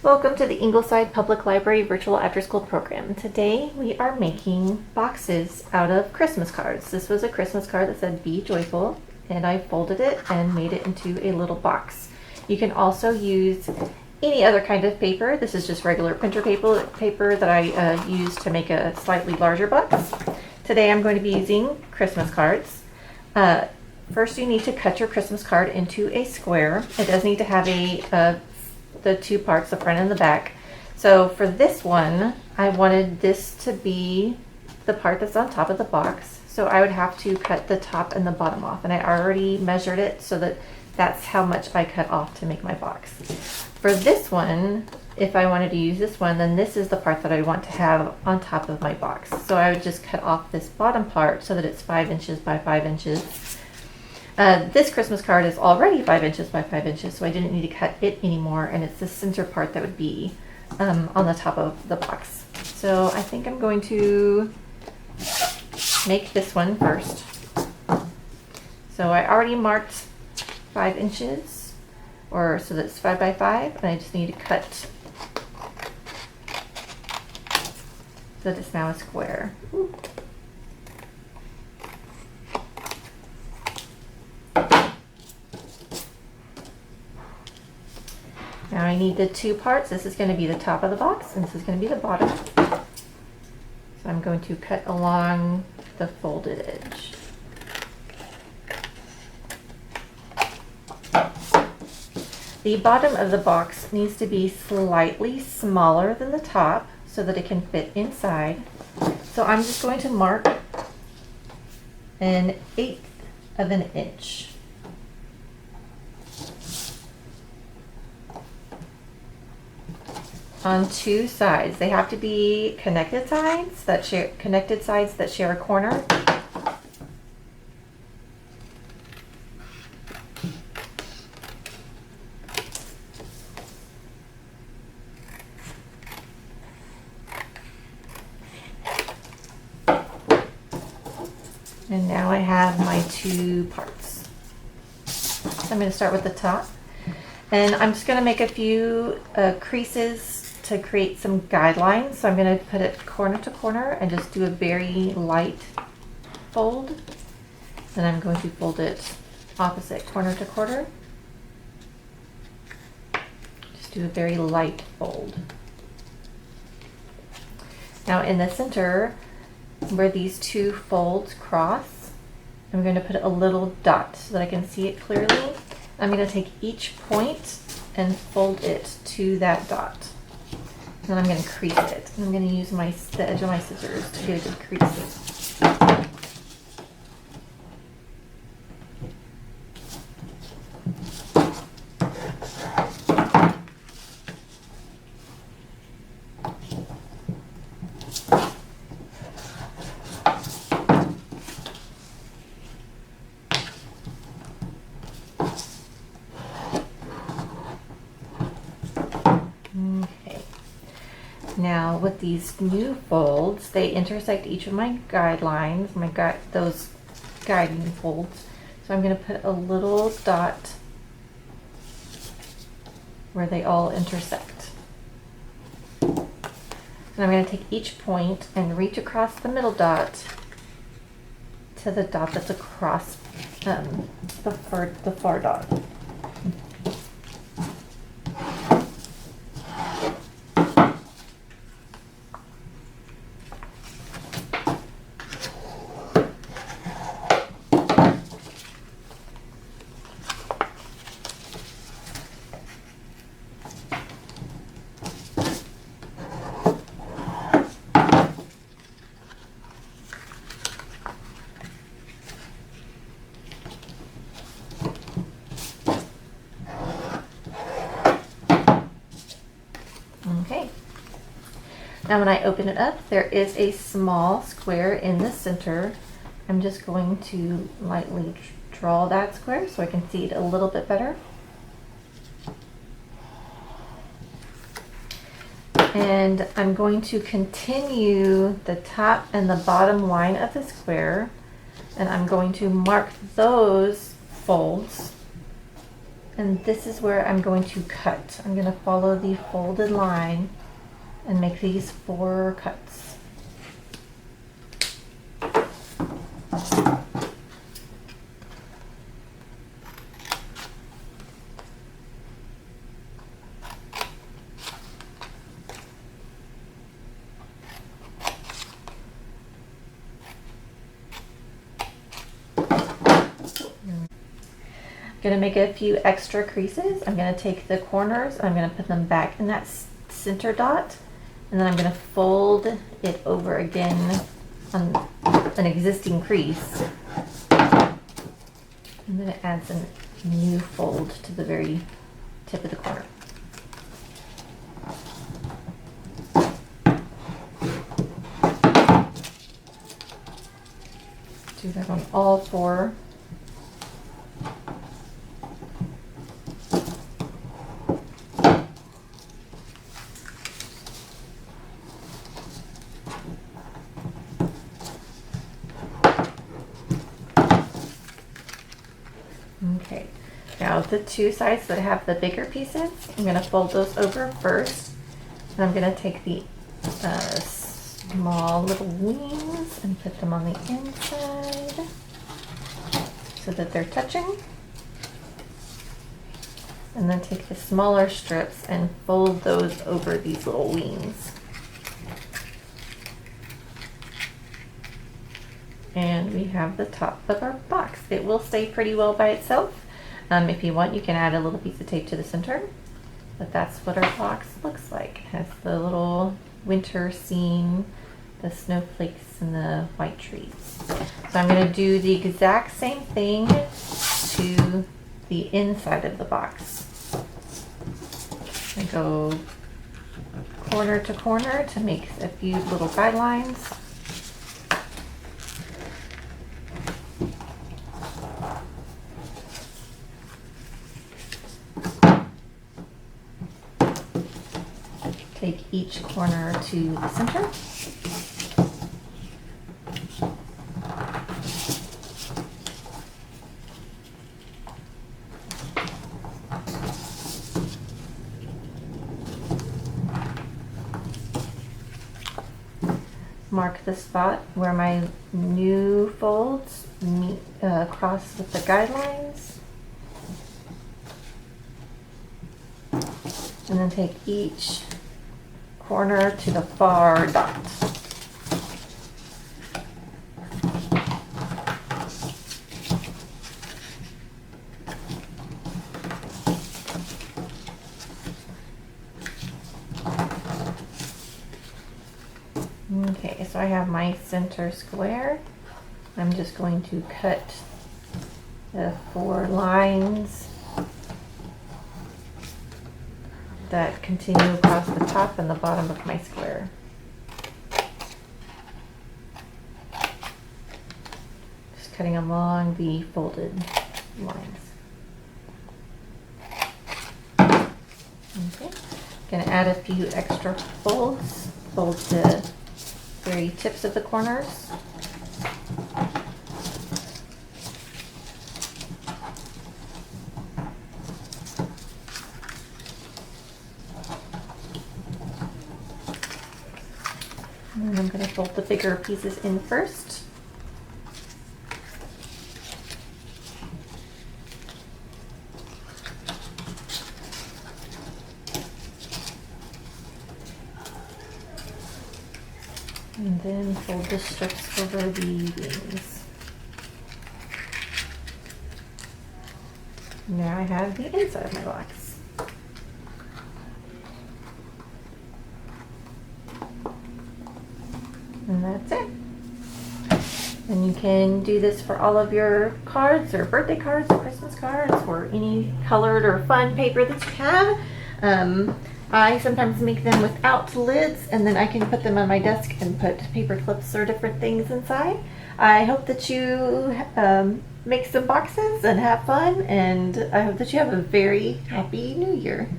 Welcome to the Ingleside Public Library Virtual After School Program. Today we are making boxes out of Christmas cards. This was a Christmas card that said "Be Joyful," and I folded it and made it into a little box. You can also use any other kind of paper. This is just regular printer paper that I used to make a slightly larger box. Today I'm going to be using Christmas cards. First you need to cut your Christmas card into a square. It does need to have the two parts, the front and the back. So for this one, I wanted this to be the part that's on top of the box. So I would have to cut the top and the bottom off, and I already measured it so that that's how much I cut off to make my box. For this one, if I wanted to use this one, then this is the part that I want to have on top of my box. So I would just cut off this bottom part so that it's 5 inches by 5 inches. This Christmas card is already 5 inches by 5 inches, so I didn't need to cut it anymore, and it's the center part that would be on the top of the box. So I think I'm going to make this one first. So I already marked 5 inches, so that's 5 by 5, and I just need to cut so that it's now a square. Now I need the two parts. This is going to be the top of the box, and this is going to be the bottom. So I'm going to cut along the folded edge. The bottom of the box needs to be slightly smaller than the top so that it can fit inside. So I'm just going to mark 1/8 of an inch. On two sides. They have to be connected sides that share a corner. And now I have my two parts. So I'm going to start with the top, and I'm just going to make a few creases to create some guidelines. So I'm going to put it corner to corner and just do a very light fold. Then I'm going to fold it opposite corner to corner. Just do a very light fold. Now in the center, where these two folds cross, I'm going to put a little dot so that I can see it clearly. I'm going to take each point and fold it to that dot. Then I'm going to crease it. I'm going to use the edge of my scissors to get a good crease. Now with these new folds, they intersect each of my guidelines, those guiding folds. So I'm going to put a little dot where they all intersect. And I'm going to take each point and reach across the middle dot to the dot that's across the far dot. Okay. Now when I open it up, there is a small square in the center. I'm just going to lightly draw that square so I can see it a little bit better. And I'm going to continue the top and the bottom line of the square, and I'm going to mark those folds And this is where I'm going to cut. I'm going to follow the folded line and make these 4 cuts. I'm going to make a few extra creases. I'm going to take the corners, I'm going to put them back in that center dot, and then I'm going to fold it over again on an existing crease. And then it adds a new fold to the very tip of the corner. Do that on all 4. Okay, now the 2 sides that have the bigger pieces, I'm going to fold those over first. And I'm going to take the small little wings and put them on the inside so that they're touching. And then take the smaller strips and fold those over these little wings. And we have the top of our box. It will stay pretty well by itself. If you want, you can add a little piece of tape to the center. But that's what our box looks like. It has the little winter scene, the snowflakes, and the white trees. So I'm going to do the exact same thing to the inside of the box. I go corner to corner to make a few little guidelines. Take each corner to the center. Mark the spot where my new folds meet cross with the guidelines. And then take each corner to the far dot. Okay, so I have my center square. I'm just going to cut the 4 lines that continue across the top and the bottom of my square. Just cutting along the folded lines. Okay, gonna add a few extra folds. Fold the very tips of the corners. And I'm going to fold the bigger pieces in first. And then fold the strips over the wings. Now I have the inside of my box. And that's it. And you can do this for all of your cards or birthday cards or Christmas cards or any colored or fun paper that you have. I sometimes make them without lids, and then I can put them on my desk and put paper clips or different things inside. I hope that you make some boxes and have fun, and I hope that you have a very happy new year.